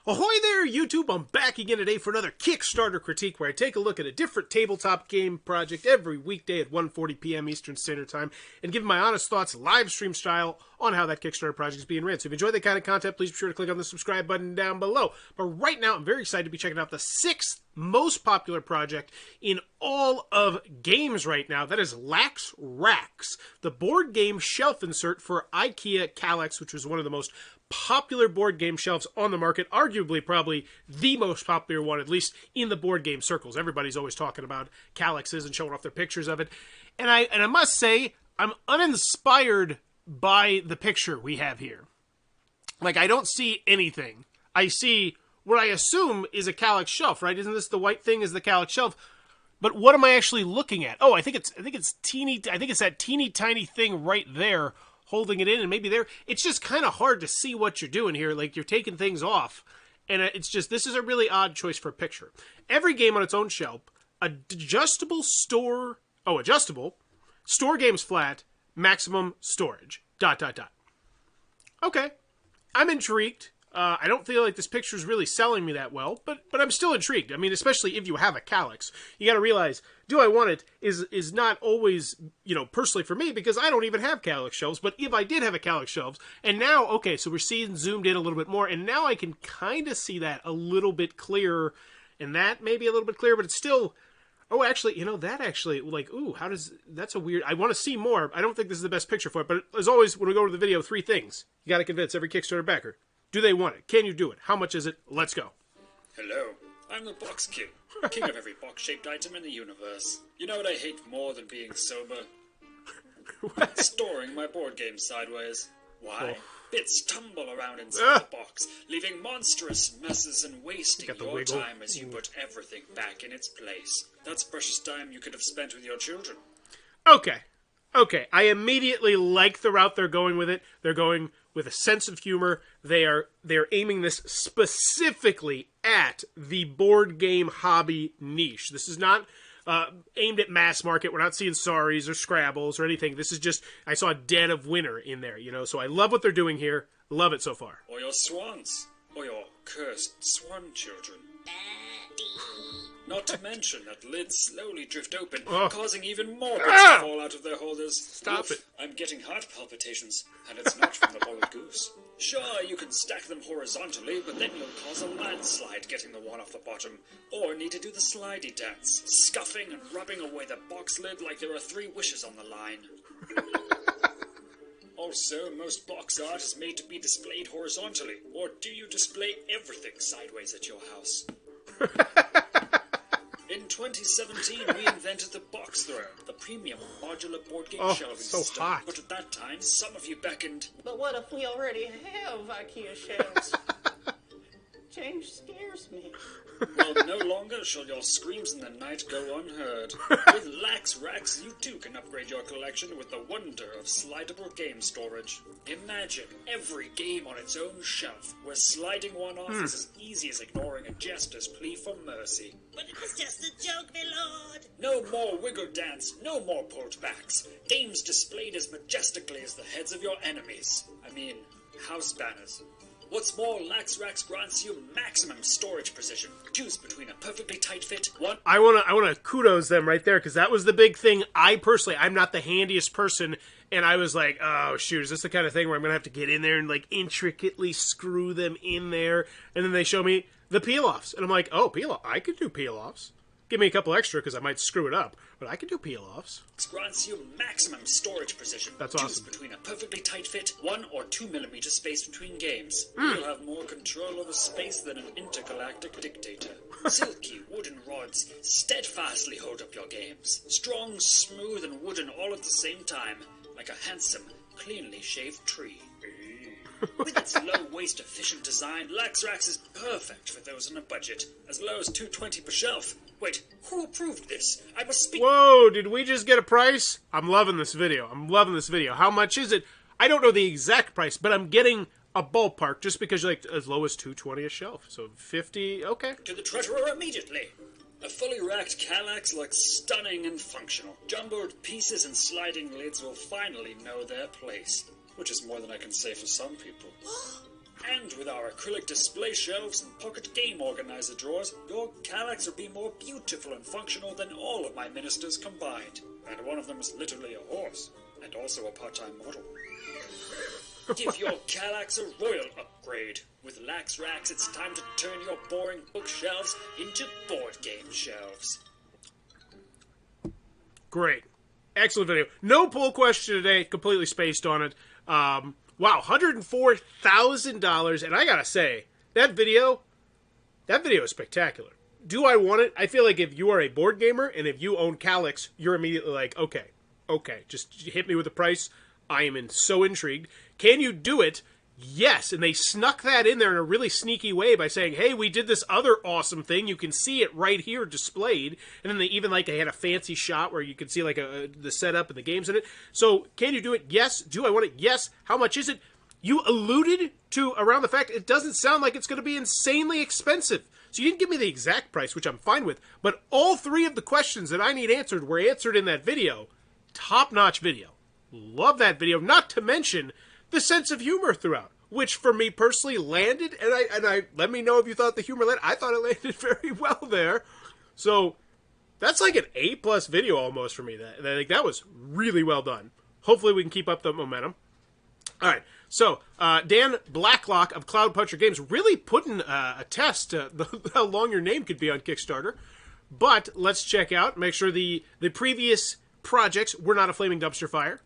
Ahoy there, YouTube! I'm back again today for another Kickstarter Critique, where I take a look at a different tabletop game project every weekday at 1:40 p.m. Eastern Standard Time and give my honest thoughts live stream style on how that Kickstarter project is being ran. So if you enjoy that kind of content, please be sure to click on the subscribe button down below. But right now, I'm very excited to be checking out the 6th most popular project in all of games right now. That is LAX RAX, the board game shelf insert for IKEA Kallax, which was one of the most popular board game shelves on the market, arguably probably the most popular one, at least in the board game circles. Everybody's always talking about Kallaxes and showing off their pictures of it. And I must say, I'm uninspired by the picture we have here. Like, I don't see anything. I see what I assume is a Kallax shelf, right? Isn't this the white thing is the Kallax shelf? But what am I actually looking at? Oh, I think it's that teeny tiny thing right there holding it in, and maybe there. It's just kind of hard to see what you're doing here. Like, you're taking things off, and it's just, this is a really odd choice for a picture. Every game on its own shelf, adjustable, store games flat, maximum storage, ... Okay, I'm intrigued. I don't feel like this picture is really selling me that well, but I'm still intrigued. I mean, especially if you have a Kallax. You got to realize, do I want it is not always, you know, personally for me, because I don't even have Kallax shelves. But if I did have a Kallax shelves, and now, okay, so we're seeing zoomed in a little bit more, and now I can kind of see that a little bit clearer, and that maybe a little bit clearer, but it's still, oh, actually, you know, that actually, like, ooh, that's a weird, I want to see more. I don't think this is the best picture for it, but as always, when we go to the video, 3 things. You got to convince every Kickstarter backer. Do they want it? Can you do it? How much is it? Let's go. Hello, I'm the Box King, king of every box-shaped item in the universe. You know what I hate more than being sober? Storing my board games sideways. Why? Oh. Bits tumble around inside the box, leaving monstrous messes and wasting your wiggle. time as you put everything back in its place. That's precious time you could have spent with your children. Okay, I immediately like the route they're going with it. They're going with a sense of humor. They're aiming this specifically at the board game hobby niche. This is not aimed at mass market. We're not seeing Sorries or Scrabbles or anything. This is just, I saw Dead of Winter in there, you know, so I love what they're doing here. Love it so far. Or your swans. Or your cursed swan children. Not to mention that lids slowly drift open, causing even more bits to fall out of their holders. Stop it. I'm getting heart palpitations, and it's not from the boiled goose. Sure, you can stack them horizontally, but then you'll cause a landslide getting the one off the bottom, or need to do the slidey dance, scuffing and rubbing away the box lid like there are 3 wishes on the line. Also, most box art is made to be displayed horizontally, or do you display everything sideways at your house? In 2017, we invented the box thrower, the premium modular board game shelving system. Hot. But at that time, some of you beckoned. But what if we already have IKEA shelves? Change scares me. Well, no longer shall your screams in the night go unheard. With LAX RAX, you too can upgrade your collection with the wonder of slidable game storage. Imagine every game on its own shelf, where sliding one off is as easy as ignoring a jester's plea for mercy. But it was just a joke, my lord. No more wiggle dance, no more pulled backs. Games displayed as majestically as the heads of your enemies. I mean, house banners. What's more, LAX RAX grants you maximum storage precision. Choose between a perfectly tight fit, I wanna kudos them right there, because that was the big thing. I'm not the handiest person, and I was like, oh shoot, is this the kind of thing where I'm gonna have to get in there and like intricately screw them in there? And then they show me the peel-offs, and I'm like, oh, peel-off, I could do peel-offs. Give me a couple extra because I might screw it up, but I can do peel-offs. Grants you maximum storage precision. That's Choose awesome. between a perfectly tight fit, 1 or 2 millimeter space between games. You'll have more control over space than an intergalactic dictator. Silky wooden rods steadfastly hold up your games. Strong, smooth, and wooden all at the same time, like a handsome, cleanly shaved tree. With its low-waste efficient design, LAX RAX is perfect for those on a budget, as low as $2.20 per shelf. Wait, who approved this? I must speak. Whoa, did we just get a price? I'm loving this video. How much is it? I don't know the exact price, but I'm getting a ballpark just because you're like as low as $2.20 a shelf. So 50, okay. To the treasurer immediately. A fully racked Kallax looks stunning and functional. Jumbled pieces and sliding lids will finally know their place. Which is more than I can say for some people. And with With our acrylic display shelves and pocket game organizer drawers, your Kallax will be more beautiful and functional than all of my ministers combined. And one of them is literally a horse, and also a part-time model. Give your Kallax a royal upgrade. With LAX RAX, it's time to turn your boring bookshelves into board game shelves. Great. Excellent video. No poll question today. Completely spaced on it. Wow, $104,000. And I gotta say, that video is spectacular. Do I want it? I feel like if you are a board gamer and if you own Kallax, you're immediately like, okay, just hit me with the price. I am so intrigued. Can you do it? Yes, and they snuck that in there in a really sneaky way by saying, hey, we did this other awesome thing. You can see it right here displayed. And then they even they had a fancy shot where you could see the setup and the games in it. So can you do it? Yes. Do I want it? Yes. How much is it? You alluded to around the fact it doesn't sound like it's going to be insanely expensive. So you didn't give me the exact price, which I'm fine with. But all three of the questions that I need answered were answered in that video. Top-notch video. Love that video. Not to mention the sense of humor throughout, which for me personally landed, and I let me know if you thought the humor landed. I thought it landed very well there. So that's like an A+ video almost for me. That was really well done. Hopefully we can keep up the momentum. All right, so Dan Blacklock of Cloud Puncher Games really putting a test how long your name could be on Kickstarter. But let's check out, make sure the previous projects were not a flaming dumpster fire.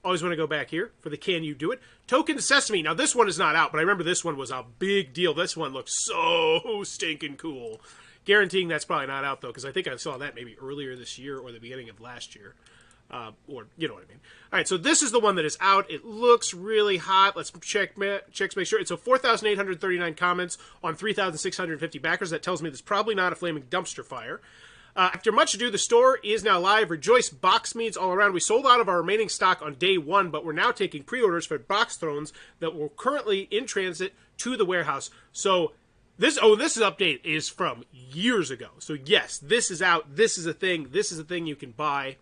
Always want to go back here for the Can You Do It? Token Sesame. Now, this one is not out, but I remember this one was a big deal. This one looks so stinking cool. Guaranteeing that's probably not out, though, because I think I saw that maybe earlier this year or the beginning of last year. Or, you know what I mean. All right, so this is the one that is out. It looks really hot. Let's check to make sure. It's 4,839 comments on 3,650 backers. That tells me this is probably not a flaming dumpster fire. After much ado, the store is now live. Rejoice box meets all around. We sold out of our remaining stock on day one, but we're now taking pre-orders for box thrones that were currently in transit to the warehouse. So this update is from years ago. So yes, this is out. This is a thing. This is a thing you can buy.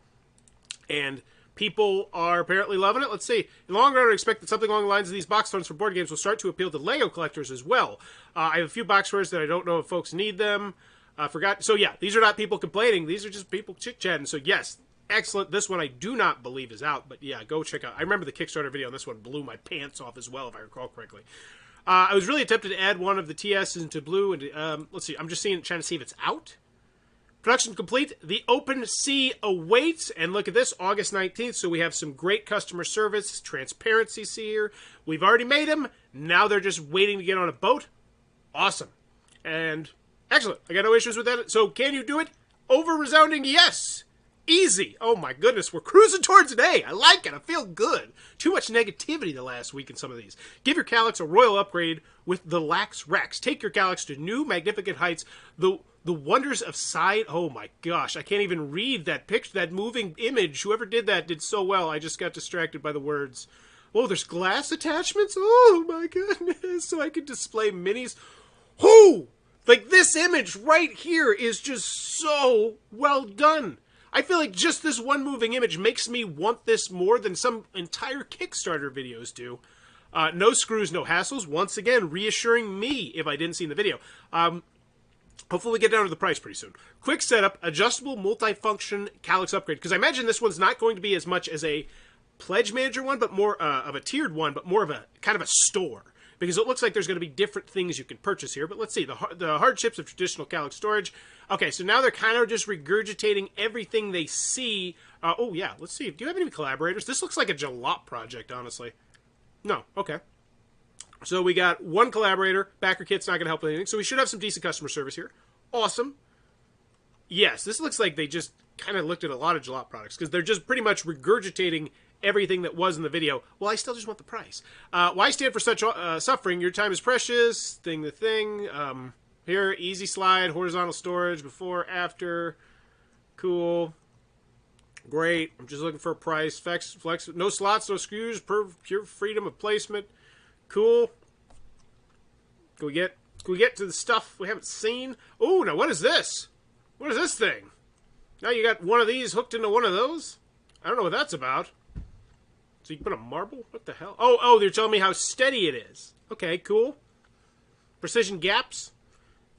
And people are apparently loving it. Let's see. In the long run, I expect that something along the lines of these box thrones for board games will start to appeal to LEGO collectors as well. I have a few box wares that I don't know if folks need them. Forgot. So yeah, these are not people complaining. These are just people chit-chatting. So yes, excellent. This one I do not believe is out, but yeah, go check out. I remember the Kickstarter video on this one blew my pants off as well, if I recall correctly. I was really tempted to add one of the TS into blue. And let's see. I'm just trying to see if it's out. Production complete. The Open Sea awaits. And look at this, August 19th. So we have some great customer service, transparency here. We've already made them. Now they're just waiting to get on a boat. Awesome. And excellent. I got no issues with that. So can you do it? Over resounding yes. Easy. Oh my goodness. We're cruising towards an A. I like it. I feel good. Too much negativity the last week in some of these. Give your Kallax a royal upgrade with the LAX RAX. Take your Kallax to new magnificent heights. The wonders of sight. Oh my gosh. I can't even read that picture, that moving image. Whoever did that did so well. I just got distracted by the words. Oh, there's glass attachments. Oh my goodness. So I could display minis. Whoo! Like, this image right here is just so well done. I feel like just this one moving image makes me want this more than some entire Kickstarter videos do. No screws, no hassles. Once again, reassuring me if I didn't see in the video. Hopefully we get down to the price pretty soon. Quick setup, adjustable multifunction Kallax upgrade. Because I imagine this one's not going to be as much as a pledge manager one, but more of a tiered one, but more of a kind of a store. Because it looks like there's going to be different things you can purchase here. But let's see, the hardships of traditional Kallax storage. Okay, so now they're kind of just regurgitating everything they see. Oh, yeah, let's see. Do you have any collaborators? This looks like a Jalop project, honestly. No, okay. So we got one collaborator. Backer kit's not going to help with anything. So we should have some decent customer service here. Awesome. Yes, this looks like they just kind of looked at a lot of Jalop products. Because they're just pretty much regurgitating everything that was in the video. Well, I still just want the price. Why stand for such suffering? Your time is precious. Thing the thing. Here, easy slide, horizontal storage, before, after. Cool. Great. I'm just looking for a price. Flex, no slots, no screws, pure freedom of placement. Cool. Can we get to the stuff we haven't seen? Oh, now what is this? What is this thing? Now you got one of these hooked into one of those? I don't know what that's about. So you can put a marble? What the hell? Oh, they're telling me how steady it is. Okay, cool. Precision gaps.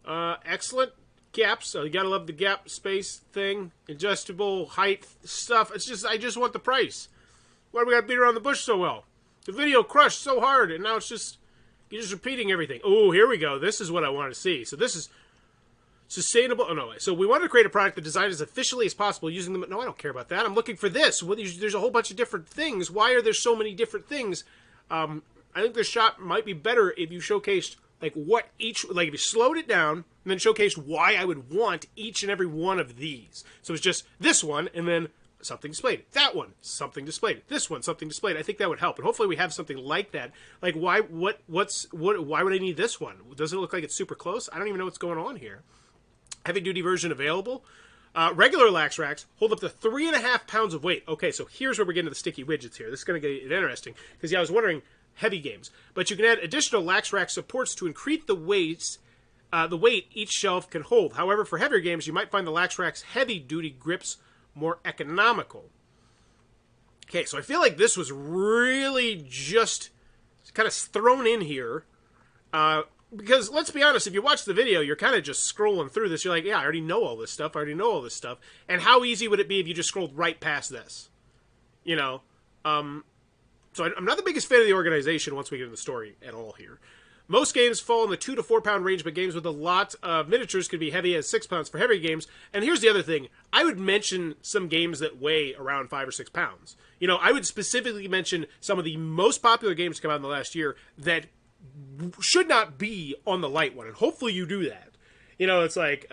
Excellent gaps. So you gotta love the gap space thing. Adjustable height stuff. It's just, I just want the price. Why do we gotta beat around the bush so well? The video crushed so hard, and now it's just, you're just repeating everything. Oh, here we go. This is what I want to see. So this is sustainable. Oh, no. So we wanted to create a product that designed as efficiently as possible using them. No, I don't care about that. I'm looking for this. There's a whole bunch of different things. Why are there so many different things? I think this shop might be better if you showcased, like, what each, like, if you slowed it down and then showcased why I would want each and every one of these. So it's just this one, and then something displayed. That one, something displayed. This one, something displayed. I think that would help. And hopefully we have something like that. Like, why would I need this one? Does it look like it's super close? I don't even know what's going on here. Heavy duty version available. Regular LAX RAX hold up to 3.5 pounds of weight. Okay, so here's where we're getting to the sticky widgets here. This is going to get interesting. Because, yeah, I was wondering, heavy games. But you can add additional LAX RAX supports to increase the weight each shelf can hold. However, for heavier games, you might find the LAX RAX heavy duty grips more economical. Okay, so I feel like this was really just kind of thrown in here. Because, let's be honest, if you watch the video, you're kind of just scrolling through this. You're like, yeah, I already know all this stuff. And how easy would it be if you just scrolled right past this? You know? So I'm not the biggest fan of the organization once we get into the story at all here. Most games fall in the 2 to 4 pound range, but games with a lot of miniatures could be heavy as 6 pounds for heavy games. And here's the other thing. I would mention some games that weigh around 5 or 6 pounds. You know, I would specifically mention some of the most popular games to come out in the last year that should not be on the light one. And hopefully you do that. You know, it's like,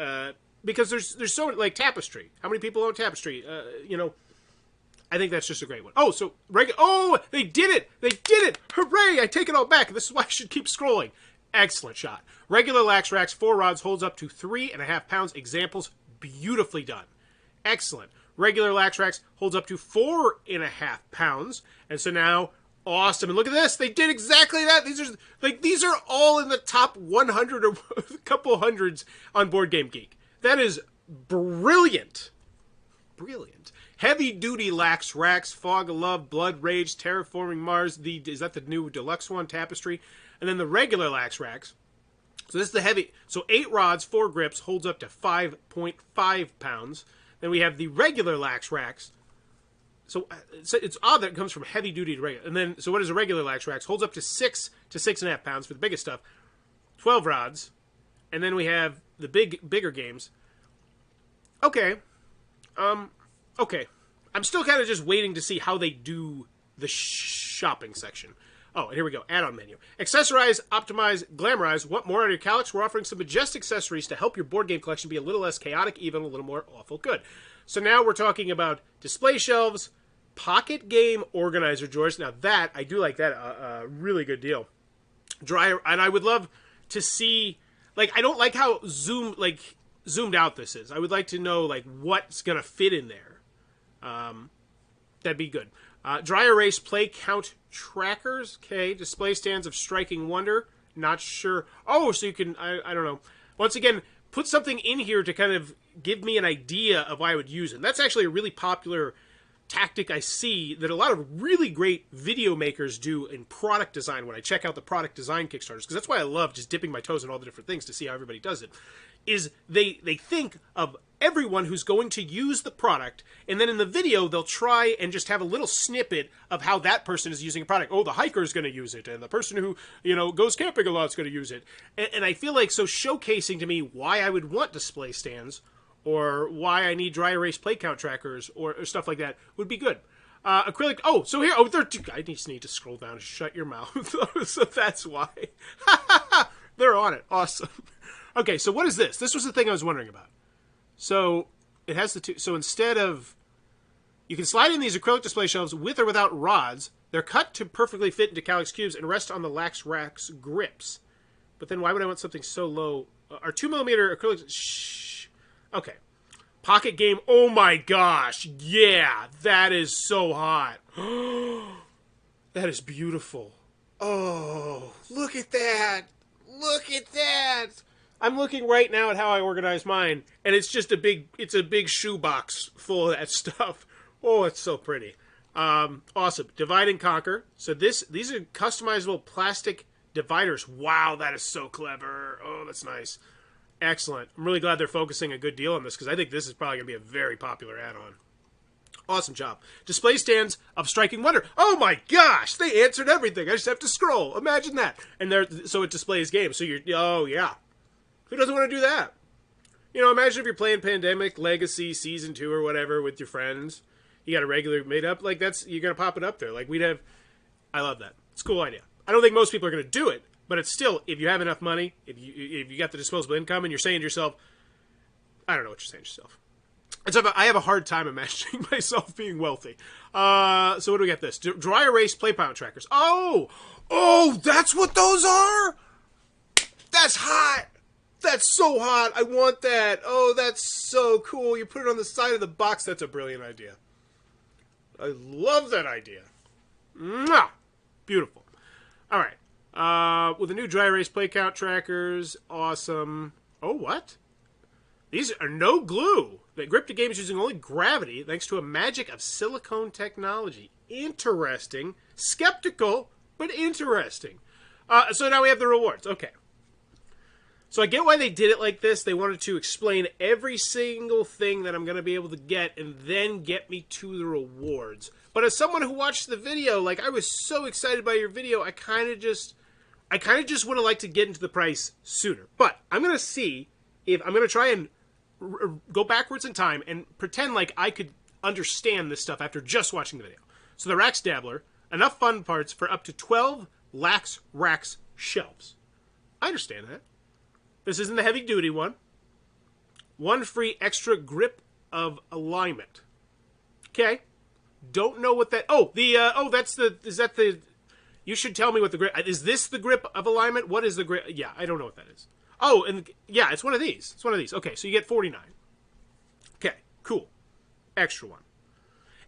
because there's so, like, Tapestry. How many people own Tapestry? You know, I think that's just a great one. Oh, so, they did it! They did it! Hooray! I take it all back. This is why I should keep scrolling. Excellent shot. Regular LAX RAX 4 rods holds up to 3.5 pounds. Examples, beautifully done. Excellent. Regular LAX RAX holds up to 4.5 pounds. And so now, awesome. And look at this. They did exactly that. These are all in the top 100 or a couple hundreds on Board Game Geek. That is brilliant. Brilliant. Heavy-duty LAX RAX, Fog of Love, Blood Rage, Terraforming Mars. Is that the new deluxe one, Tapestry? And then the regular LAX RAX. So this is the heavy. So 8 rods, 4 grips, holds up to 5.5 pounds. Then we have the regular LAX RAX. So it's odd that it comes from heavy-duty to regular. And then, so what is a regular LAX RAX? Holds up to 6 to 6.5 pounds for the biggest stuff. 12 rods. And then we have the bigger games. Okay. Okay. I'm still kind of just waiting to see how they do the shopping section. Oh, and here we go. Add-on menu. Accessorize, optimize, glamorize. Want more out of your Kallax? We're offering some majestic accessories to help your board game collection be a little less chaotic, even a little more awful good. So now we're talking about display shelves, pocket game organizer drawers. Now that, I do like that. A really good deal. Dryer, and I would love to see, like, I don't like how zoomed out this is. I would like to know, like, what's going to fit in there. That'd be good. Dry erase play count trackers. Okay. Display stands of striking wonder. Not sure. Oh, so you can, I don't know. Once again, put something in here to kind of give me an idea of why I would use it. And that's actually a really popular tactic I see that a lot of really great video makers do in product design when I check out the product design Kickstarters. Because that's why I love just dipping my toes in all the different things to see how everybody does it. Is they think of everyone who's going to use the product, and then in the video they'll try and just have a little snippet of how that person is using a product. Oh, the hiker is going to use it, and the person who, you know, goes camping a lot is going to use it. And I feel like, so showcasing to me why I would want display stands, or why I need dry erase play count trackers, or stuff like that would be good. Acrylic. Oh, so here. Oh, I just need to scroll down and shut your mouth. So that's why. They're on it. Awesome. Okay, so what is this? This was the thing I was wondering about. So it has the two. So instead of, you can slide in these acrylic display shelves with or without rods. They're cut to perfectly fit into Kallax cubes and rest on the LAX RAX grips. But then why would I want something so low? Are 2mm acrylic? Shh. Okay. Pocket game. Oh my gosh. Yeah, that is so hot. That is beautiful. Oh, look at that. Look at that. I'm looking right now at how I organize mine, and it's just a big shoebox full of that stuff. Oh, it's so pretty. Awesome. Divide and conquer. So these are customizable plastic Dividers. Wow, that is so clever. Oh, that's nice. Excellent. I'm really glad they're focusing a good deal on this because I think this is probably going to be a very popular add-on. Awesome job. Display stands of striking wonder. Oh my gosh, they answered everything. I just have to scroll. Imagine that. And so it displays games. So oh yeah. Who doesn't want to do that? You know, imagine if you're playing Pandemic Legacy Season 2 or whatever with your friends. You got a regular made up, like you're going to pop it up there. Like I love that. It's a cool idea. I don't think most people are going to do it, but it's still, if you have enough money, if you got the disposable income and you're saying to yourself, I don't know what you're saying to yourself. I have a hard time imagining myself being wealthy. So what do we got this? Dry erase play pound trackers. Oh, that's what those are? That's hot. That's so hot. I want that. Oh, that's so cool. You put it on the side of the box. That's a brilliant idea. I love that idea. Mwah! Beautiful. All right. With the new dry erase play count trackers, awesome. Oh, what? These are no glue. They grip the game is using only gravity thanks to a magic of silicone technology. Interesting. Skeptical, but interesting. So now we have the rewards. Okay. So I get why they did it like this. They wanted to explain every single thing that I'm going to be able to get and then get me to the rewards. But as someone who watched the video, like I was so excited by your video, I kind of just would have liked to get into the price sooner. But I'm going to see if I'm going to try and go backwards in time and pretend like I could understand this stuff after just watching the video. So the Rax Dabbler, enough fun parts for up to 12 LAX RAX shelves. I understand that. This isn't the heavy-duty one. One free extra grip of alignment. Okay. Don't know what that... is that the... You should tell me what the grip... Is this the grip of alignment? What is the grip... Yeah, I don't know what that is. Oh, and yeah, it's one of these. It's one of these. Okay, so you get 49. Okay, cool. Extra one.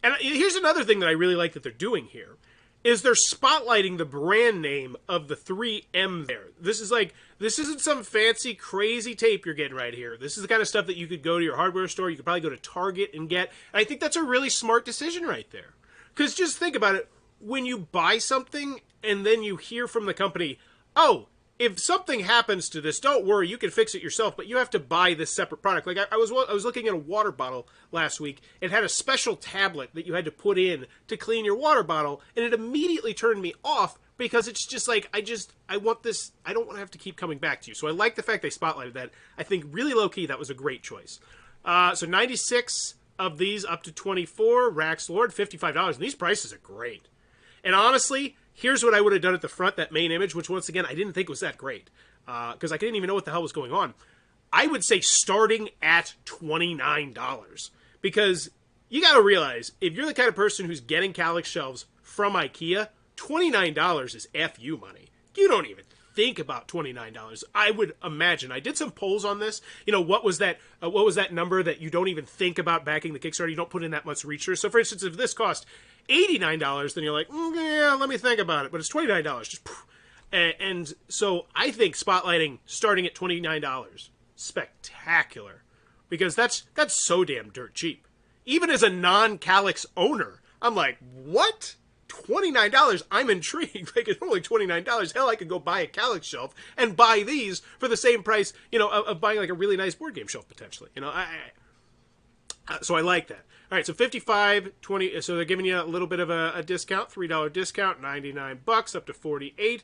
And here's another thing that I really like that they're doing here. Is they're spotlighting the brand name of the 3M there. This isn't some fancy, crazy tape you're getting right here. This is the kind of stuff that you could go to your hardware store, you could probably go to Target and get. And I think that's a really smart decision right there. Because just think about it. When you buy something and then you hear from the company, oh, if something happens to this, don't worry, you can fix it yourself, but you have to buy this separate product. Like I was looking at a water bottle last week. It had a special tablet that you had to put in to clean your water bottle, and it immediately turned me off because it's just like, I want this, I don't want to have to keep coming back to you. So I like the fact they spotlighted that. I think really low-key, that was a great choice. So 96 of these up to 24, Rax Lord, $55, and these prices are great. And honestly, here's what I would have done at the front, that main image, which once again, I didn't think was that great. Because I didn't even know what the hell was going on. I would say starting at $29. Because you got to realize, if you're the kind of person who's getting Kallax shelves from IKEA, $29 is FU money. You don't even think about $29. I would imagine. I did some polls on this. You know, what was that number that you don't even think about backing the Kickstarter? You don't put in that much research. So for instance, if this cost $89, then you're like, yeah, let me think about it. But it's $29. Just poof. And so I think spotlighting starting at $29, spectacular. Because that's so damn dirt cheap. Even as a non-Kallax owner, I'm like, what? $29? I'm intrigued. Like, it's only $29. Hell, I could go buy a Kallax shelf and buy these for the same price, you know, of buying like a really nice board game shelf potentially. You know, so I like that. All right, so 55, 20. So they're giving you a little bit of a discount, $3 discount, $99 up to 48.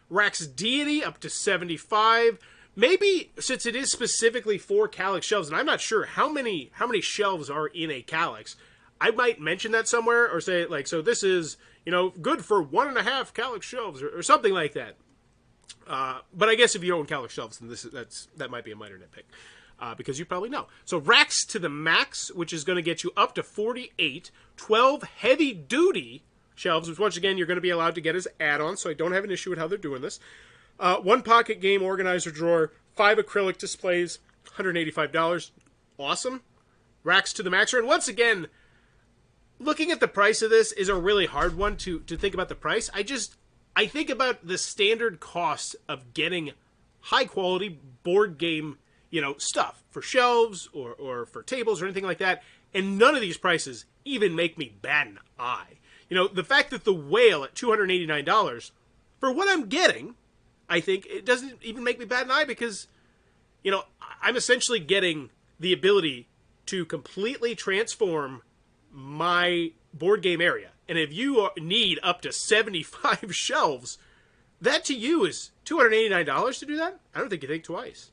Rax Deity up to 75. Maybe since it is specifically for Kallax shelves, and I'm not sure how many shelves are in a Kallax, I might mention that somewhere or say like, so this is, you know, good for 1.5 Kallax shelves or something like that. But I guess if you own Kallax shelves, then that might be a minor nitpick. Because you probably know. So Rax to the max, which is going to get you up to 48, 12 heavy-duty shelves, which once again you're going to be allowed to get as add-ons, so I don't have an issue with how they're doing this. 1 pocket game organizer drawer, 5 acrylic displays, $185. Awesome. Rax to the maxer. And once again, looking at the price of this is a really hard one to think about the price. I think about the standard costs of getting high-quality board game, you know, stuff for shelves or for tables or anything like that, and none of these prices even make me bat an eye. You know, the fact that the Whale at $289, for what I'm getting, I think it doesn't even make me bat an eye because, you know, I'm essentially getting the ability to completely transform my board game area. And if you need up to 75 shelves, that to you is $289 to do that? I don't think you think twice.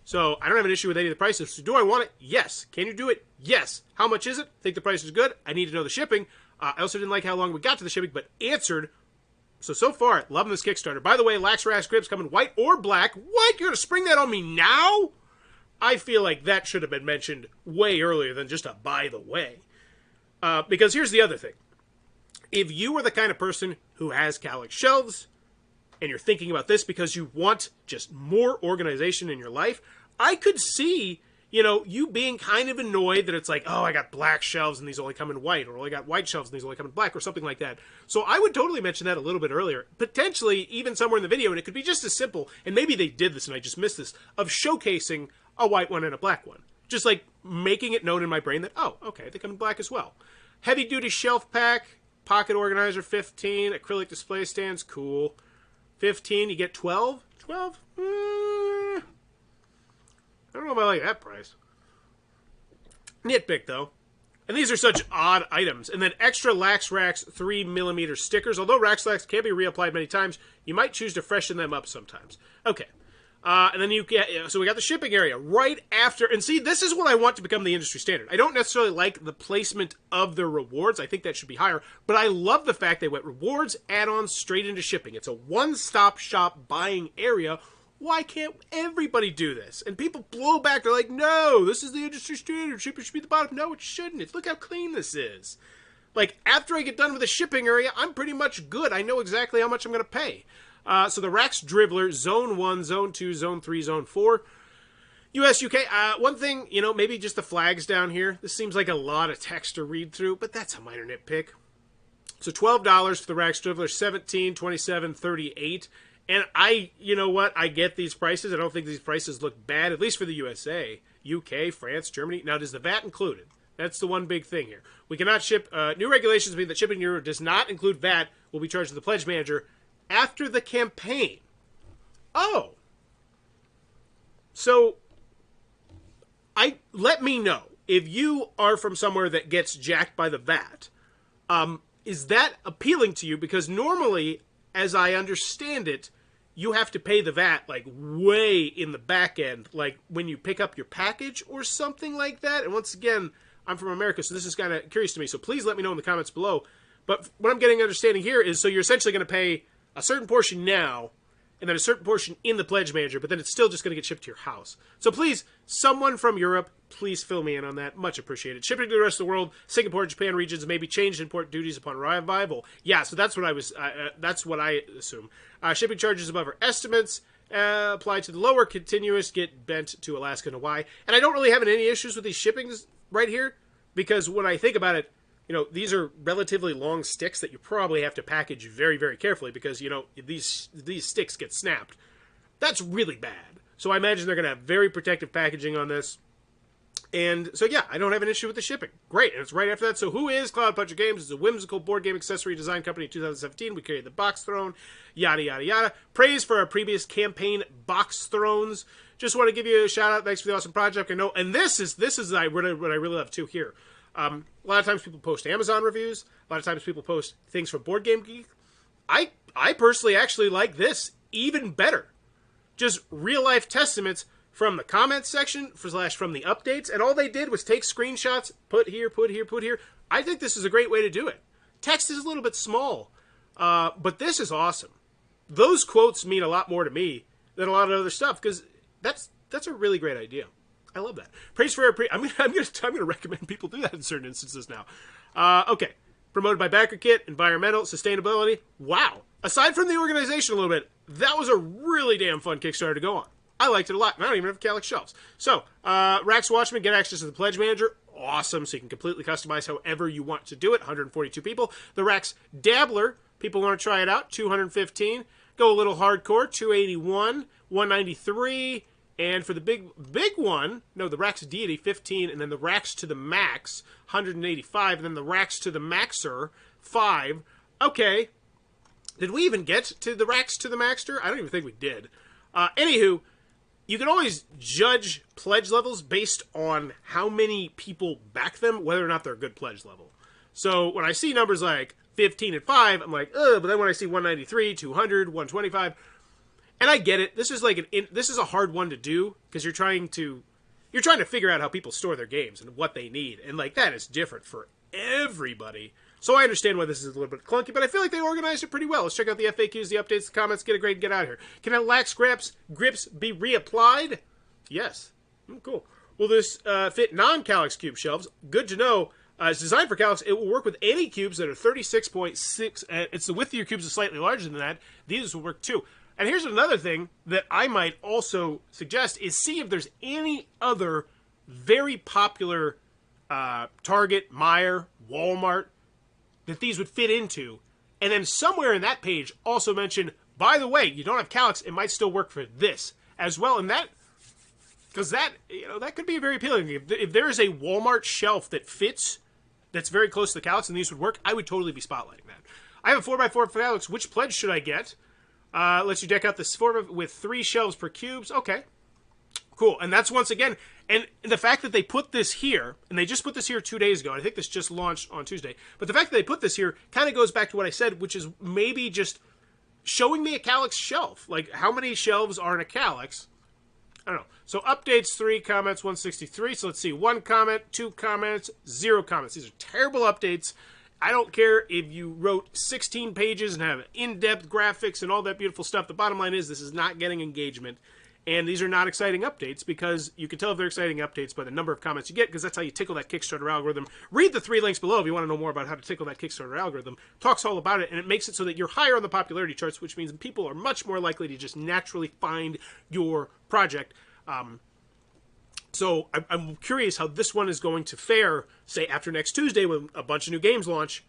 So I don't have an issue with any of the prices. So do I want it? Yes. Can you do it? Yes. How much is it? Think the price is good? I need to know the shipping. I also didn't like how long we got to the shipping, but answered. So far, loving this Kickstarter. By the way, LAX RAX grips come in white or black. What? You're going to spring that on me now? I feel like that should have been mentioned way earlier than just a by the way. Because here's the other thing. If you are the kind of person who has Kallax shelves, and you're thinking about this because you want just more organization in your life, I could see, you know, you being kind of annoyed that it's like, oh, I got black shelves and these only come in white, or I got white shelves and these only come in black, or something like that. So I would totally mention that a little bit earlier, potentially even somewhere in the video, and it could be just as simple, and maybe they did this and I just missed this, of showcasing a white one and a black one. Just like making it known in my brain that, oh, okay, they come in black as well. Heavy-duty shelf pack, pocket organizer 15, acrylic display stands, cool. 15, you get 12? 12? I don't know if I like that price. Nitpick, though. And these are such odd items. And then extra LAX RAX 3mm stickers. Although RAX can be reapplied many times, you might choose to freshen them up sometimes. Okay. And then you get, so we got the shipping area right after, and see, this is what I want to become the industry standard. I don't necessarily like the placement of their rewards. I think that should be higher, but I love the fact they went rewards, add-ons, straight into shipping. It's a one-stop shop buying area. Why can't everybody do this? And people blow back. They're like, no, this is the industry standard. Shipping should be the bottom. No, it shouldn't. It's, look how clean this is. Like, after I get done with the shipping area, I'm pretty much good. I know exactly how much I'm going to pay. So the Rax Dribbler, Zone 1, Zone 2, Zone 3, Zone 4. US, UK. One thing, you know, maybe just the flags down here. This seems like a lot of text to read through, but that's a minor nitpick. So $12 for the Rax Dribbler, $17, $27, $38. And you know what? I get these prices. I don't think these prices look bad, at least for the USA. UK, France, Germany. Now, does the VAT included? That's the one big thing here. We cannot ship. New regulations mean that shipping in Europe does not include VAT. Will be charged to the pledge manager after the campaign. Oh. So, let me know if you are from somewhere that gets jacked by the VAT. Is that appealing to you? Because normally, as I understand it, you have to pay the VAT like way in the back end, like when you pick up your package or something like that. And once again, I'm from America, so this is kind of curious to me. So please let me know in the comments below. But what I'm getting understanding here is, so you're essentially going to pay a certain portion now, and then a certain portion in the pledge manager, but then it's still just going to get shipped to your house. So please, someone from Europe, please fill me in on that. Much appreciated. Shipping to the rest of the world, Singapore and Japan regions may be changed import duties upon arrival. Yeah, so that's what I assume. Shipping charges above our estimates. Apply to the lower continuous, get bent to Alaska and Hawaii. And I don't really have any issues with these shippings right here, because when I think about it, you know, these are relatively long sticks that you probably have to package very, very carefully because, you know, these sticks get snapped. That's really bad. So I imagine they're going to have very protective packaging on this. And so, yeah, I don't have an issue with the shipping. Great. And it's right after that. So who is Cloud Puncher Games? It's a whimsical board game accessory design company in 2017. We created the Box Throne, yada, yada, yada. Praise for our previous campaign, Box Thrones. Just want to give you a shout out. Thanks for the awesome project. I know. And this is what I really love, too, here. A lot of times people post Amazon reviews. A lot of times people post things from Board Game Geek. I personally actually like this even better. Just real-life testaments from the comments section from the updates. And all they did was take screenshots, put here, put here, put here. I think this is a great way to do it. Text is a little bit small, but this is awesome. Those quotes mean a lot more to me than a lot of other stuff because that's a really great idea. I love that. Praise for I'm gonna recommend people do that in certain instances now. Okay. Promoted by BackerKit, environmental, sustainability. Wow. Aside from the organization a little bit, that was a really damn fun Kickstarter to go on. I liked it a lot. And I don't even have Kallax shelves. So, Rax Watchmen, get access to the Pledge Manager. Awesome. So you can completely customize however you want to do it. 142 people. The Rax Dabbler, people want to try it out. 215. Go a little hardcore. 281. 193. And for the big one, no, the Rax Deity, 15, and then the Rax to the Max, 185, and then the Rax to the Maxer, 5. Okay, Did we even get to the Racks to the Maxter? I don't even think we did. Anywho, you can always judge pledge levels based on how many people back them, whether or not they're a good pledge level. So when I see numbers like 15 and 5, I'm like, ugh, but then when I see 193, 200, 125, and I get it. This is like this is a hard one to do because you're trying to figure out how people store their games and what they need, and like that is different for everybody. So I understand why this is a little bit clunky, but I feel like they organized it pretty well. Let's check out the FAQs, the updates, the comments, get a grade, get out of here. Can LAX grips be reapplied? Yes. Cool. Will this fit non-Kallax cube shelves? Good to know. It's designed for Kallax. It will work with any cubes that are 36.6. It's the width of your cubes is slightly larger than that. These will work too. And here's another thing that I might also suggest is see if there's any other very popular Target, Meijer, Walmart that these would fit into. And then somewhere in that page also mention, by the way, you don't have Kallax, it might still work for this as well. And that, because that, that could be very appealing. If there is a Walmart shelf that fits, that's very close to the Kallax and these would work, I would totally be spotlighting that. I have a 4x4 for Kallax. Which pledge should I get? Lets you deck out this form with 3 shelves per cubes. Okay. Cool. And that's once again, and the fact that they put this here, and they just put this here 2 days ago, and I think this just launched on Tuesday, but the fact that they put this here kind of goes back to what I said, which is maybe just showing me a Kallax shelf. Like, how many shelves are in a Kallax? I don't know. So updates, 3 comments, 163. So let's see, 1 comment, 2 comments, 0 comments. These are terrible updates. I don't care if you wrote 16 pages and have in-depth graphics and all that beautiful stuff. The bottom line is this is not getting engagement. And these are not exciting updates because you can tell if they're exciting updates by the number of comments you get because that's how you tickle that Kickstarter algorithm. Read the 3 links below if you want to know more about how to tickle that Kickstarter algorithm. Talks all about it, and it makes it so that you're higher on the popularity charts, which means people are much more likely to just naturally find your project. So I'm curious how this one is going to fare, say, after next Tuesday when a bunch of new games launch.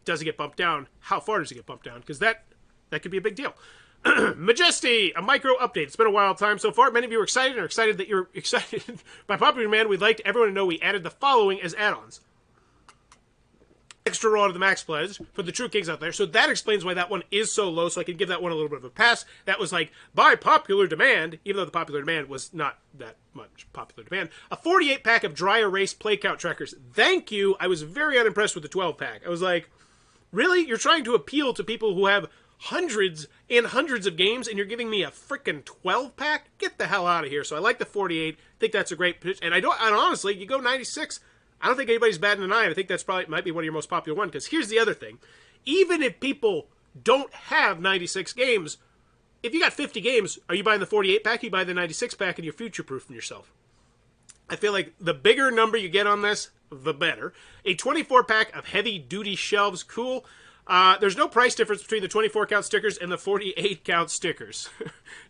Does it get bumped down? How far does it get bumped down? Because that could be a big deal. Majesty, a micro update. It's been a wild time so far. Many of you are excited and are excited that you're excited. By popular demand, we'd like everyone to know we added the following as add-ons. Extra raw to the max pledge for the true kings out there. So that explains why that one is so low, so I can give that one a little bit of a pass. That was like, by popular demand, even though the popular demand was not that much popular demand. A 48-pack of dry erase play count trackers. Thank you. I was very unimpressed with the 12-pack. I was like, really? You're trying to appeal to people who have hundreds and hundreds of games, and you're giving me a freaking 12-pack? Get the hell out of here. So I like the 48. I think that's a great pitch. And honestly, you go 96. I don't think anybody's batting an eye. I think that's probably might be one of your most popular ones. Because here's the other thing. Even if people don't have 96 games, if you got 50 games, are you buying the 48-pack? You buy the 96-pack, and you're future-proofing yourself. I feel like the bigger number you get on this, the better. A 24-pack of heavy-duty shelves, cool. There's no price difference between the 24-count stickers and the 48-count stickers.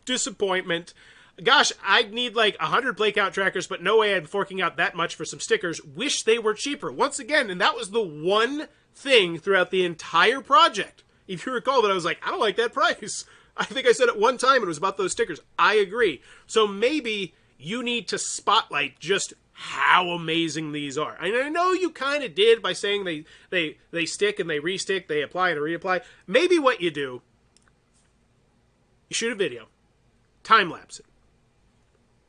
Disappointment. Gosh, I'd need like 100 play count trackers, but no way I'm forking out that much for some stickers. Wish they were cheaper. Once again, and that was the one thing throughout the entire project. If you recall that I was like, I don't like that price. I think I said it one time and it was about those stickers. I agree. So maybe you need to spotlight just how amazing these are. And I know you kind of did by saying they stick and they restick, they apply and reapply. Maybe what you do, you shoot a video, time-lapse it.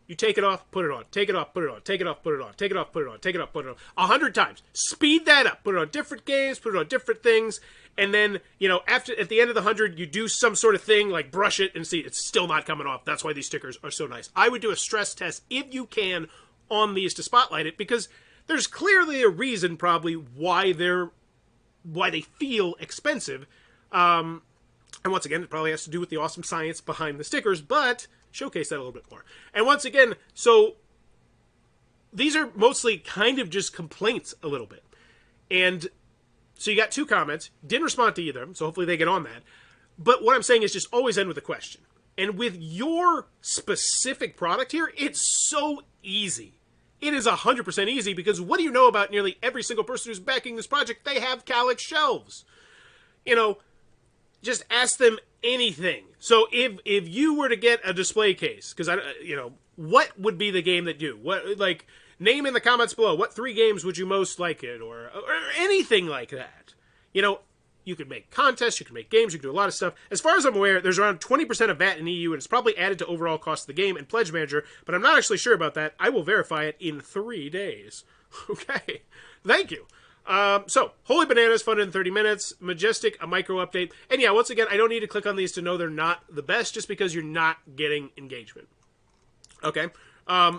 You take it off, put it on, take it off, put it on, take it off, put it on, take it off, put it on, take it off, put it on, 100 times. Speed that up. Put it on different games, put it on different things, and then, at the end of the 100, you do some sort of thing, like brush it and see it's still not coming off. That's why these stickers are so nice. I would do a stress test, if you can, on these to spotlight it, because there's clearly a reason, probably, why they feel expensive. And once again, it probably has to do with the awesome science behind the stickers, but showcase that a little bit more. And once again, so these are mostly kind of just complaints a little bit. And so you got 2 comments, didn't respond to either of them, so hopefully they get on that. But what I'm saying is just always end with a question. And with your specific product here, it's so easy. It is 100% easy because what do you know about nearly every single person who's backing this project? They have Kallax shelves. Just ask them anything. So if you were to get a display case, because what would be the game that you name in the comments below what 3 games would you most like it or anything like that. You could make contests, you could make games, you could do a lot of stuff. As far as I'm aware, there's around 20% of VAT in EU, and it's probably added to overall cost of the game and Pledge Manager, but I'm not actually sure about that. I will verify it in 3 days. Okay, thank you. So, Holy Bananas, funded in 30 minutes. Majestic, a micro update. And yeah, once again, I don't need to click on these to know they're not the best, just because you're not getting engagement. Okay,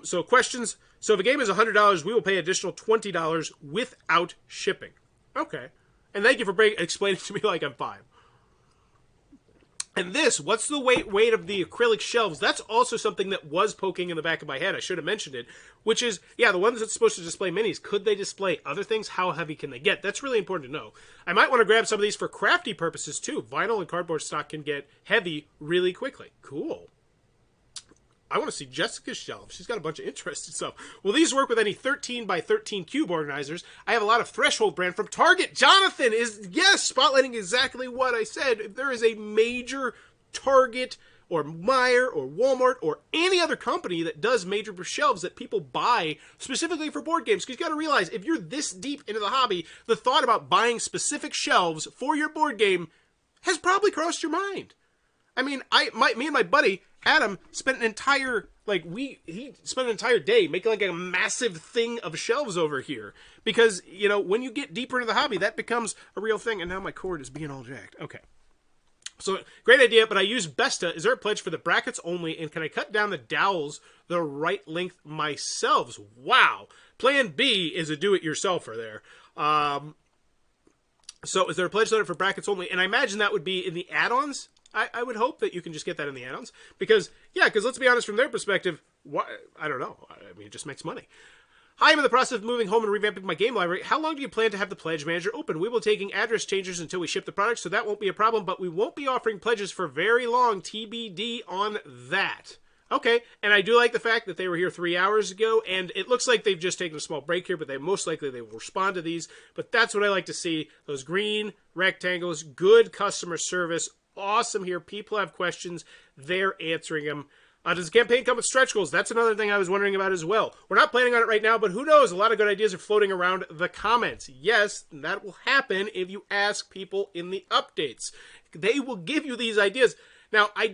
so questions. So if a game is $100, we will pay additional $20 without shipping. Okay. And thank you for explaining to me like I'm 5. And this, what's the weight of the acrylic shelves? That's also something that was poking in the back of my head. I should have mentioned it, which is, yeah, the ones that's supposed to display minis. Could they display other things? How heavy can they get? That's really important to know. I might want to grab some of these for crafty purposes, too. Vinyl and cardboard stock can get heavy really quickly. Cool. I want to see Jessica's shelf. She's got a bunch of interesting stuff. Will these work with any 13 by 13 cube organizers? I have a lot of Threshold brand from Target. Jonathan is, yes, spotlighting exactly what I said. If there is a major Target or Meijer or Walmart or any other company that does major shelves that people buy specifically for board games, because you got to realize, if you're this deep into the hobby, the thought about buying specific shelves for your board game has probably crossed your mind. I mean, me and my buddy Adam spent an entire he spent an entire day making like a massive thing of shelves over here, because you know, when you get deeper into the hobby, that becomes a real thing. And now my cord is being all jacked. Okay, so great idea, but I use Besta. Is there a pledge for the brackets only, and can I cut down the dowels the right length myself? Wow, Plan B is a do-it-yourselfer there. So is there a pledge letter for brackets only? And I imagine that would be in the add-ons. I would hope that you can just get that in the add-ons, because let's be honest, from their perspective, I don't know. I mean, it just makes money. Hi, I'm in the process of moving home and revamping my game library. How long do you plan to have the Pledge Manager open? We will be taking address changes until we ship the product, so that won't be a problem, but we won't be offering pledges for very long. TBD on that. Okay, and I do like the fact that they were here 3 hours ago, and it looks like they've just taken a small break here, but most likely they will respond to these. But that's what I like to see. Those green rectangles, good customer service. Awesome here. People have questions. They're answering them. Does the campaign come with stretch goals? That's another thing I was wondering about as well. We're not planning on it right now, but who knows? A lot of good ideas are floating around the comments. Yes, that will happen if you ask people in the updates. They will give you these ideas. Now, I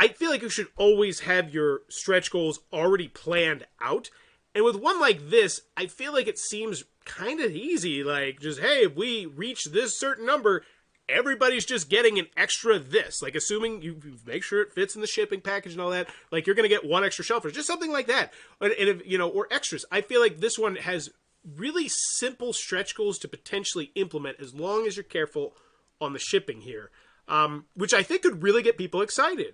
feel like you should always have your stretch goals already planned out. And with one like this, I feel like it seems kind of easy. Like, just, hey, if we reach this certain number, everybody's just getting an extra this. Like, assuming you make sure it fits in the shipping package and all that, like, you're going to get one extra shelf, or just something like that. And if, you know, or extras. I feel like this one has really simple stretch goals to potentially implement, as long as you're careful on the shipping here, which I think could really get people excited.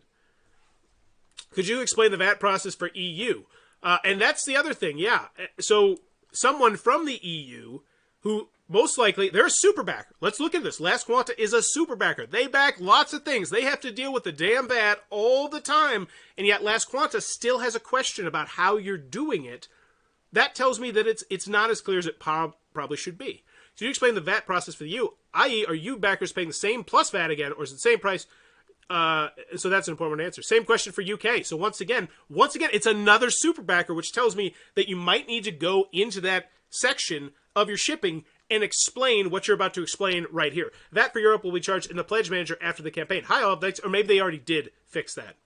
Could you explain the VAT process for EU? And that's the other thing, yeah. So someone from the EU who most likely, they're a super backer. Let's look at this. Last Quanta is a super backer. They back lots of things. They have to deal with the damn VAT all the time, and yet Last Quanta still has a question about how you're doing it. That tells me that it's not as clear as it probably should be. So you explain the VAT process for the EU, i.e., are you backers paying the same plus VAT again, or is it the same price? So that's an important answer. Same question for UK. So once again, it's another super backer, which tells me that you might need to go into that section of your shipping and explain what you're about to explain right here. VAT for Europe will be charged in the Pledge Manager after the campaign. Hi, all updates, or maybe they already did fix that.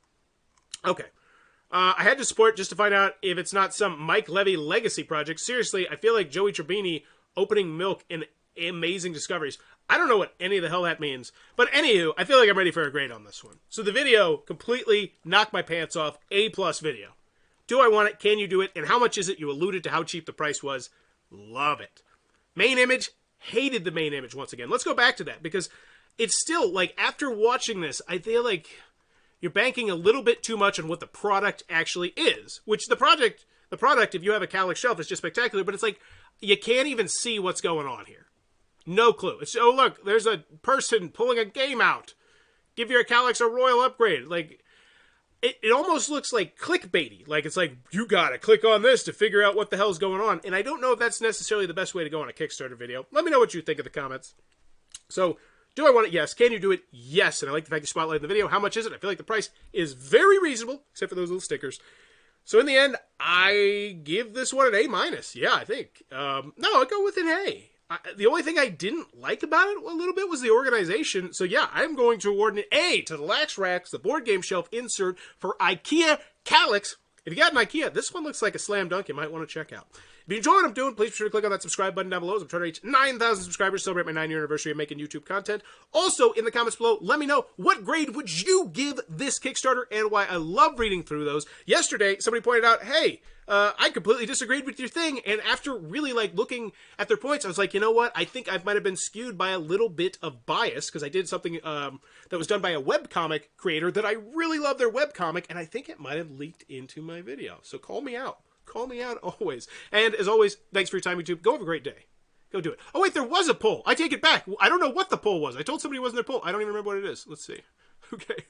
Okay. I had to support just to find out if it's not some Mike Levy legacy project. Seriously, I feel like Joey Tribini opening milk in Amazing Discoveries. I don't know what any of the hell that means. But anywho, I feel like I'm ready for a grade on this one. So the video completely knocked my pants off. A+ video. Do I want it? Can you do it? And how much is it? You alluded to how cheap the price was. Love it. Main image, hated the main image once again. Let's go back to that, because it's still, like, after watching this, I feel like you're banking a little bit too much on what the product actually is. Which the product, if you have a Kallax shelf, is just spectacular, but it's like, you can't even see what's going on here. No clue. It's, oh, look, there's a person pulling a game out. Give your Kallax a royal upgrade. Like, it almost looks like clickbaity. Like, it's like, you gotta click on this to figure out what the hell's going on. And I don't know if that's necessarily the best way to go on a Kickstarter video. Let me know what you think in the comments. So, do I want it? Yes. Can you do it? Yes. And I like the fact you spotlighted the video. How much is it? I feel like the price is very reasonable, except for those little stickers. So in the end, I give this one an A-. Yeah, I think. No, I'll go with an A. The only thing I didn't like about it a little bit was the organization. So yeah, I'm going to award an A to the LAX RAX, the board game shelf insert for IKEA Kallax. If you got an IKEA, this one looks like a slam dunk you might want to check out. If you enjoy what I'm doing, please be sure to click on that subscribe button down below. I'm trying to reach 9,000 subscribers, celebrate my 9-year anniversary of making YouTube content. Also, in the comments below, let me know what grade would you give this Kickstarter and why. I love reading through those. Yesterday, somebody pointed out, hey, I completely disagreed with your thing, and after really looking at their points, I was like, you know what? I think I might have been skewed by a little bit of bias because I did something that was done by a webcomic creator that I really love their webcomic, and I think it might have leaked into my video. So call me out. Call me out always. And as always, thanks for your time, YouTube. Go have a great day. Go do it. Oh, wait, there was a poll. I take it back. I don't know what the poll was. I told somebody it wasn't their poll. I don't even remember what it is. Let's see. Okay.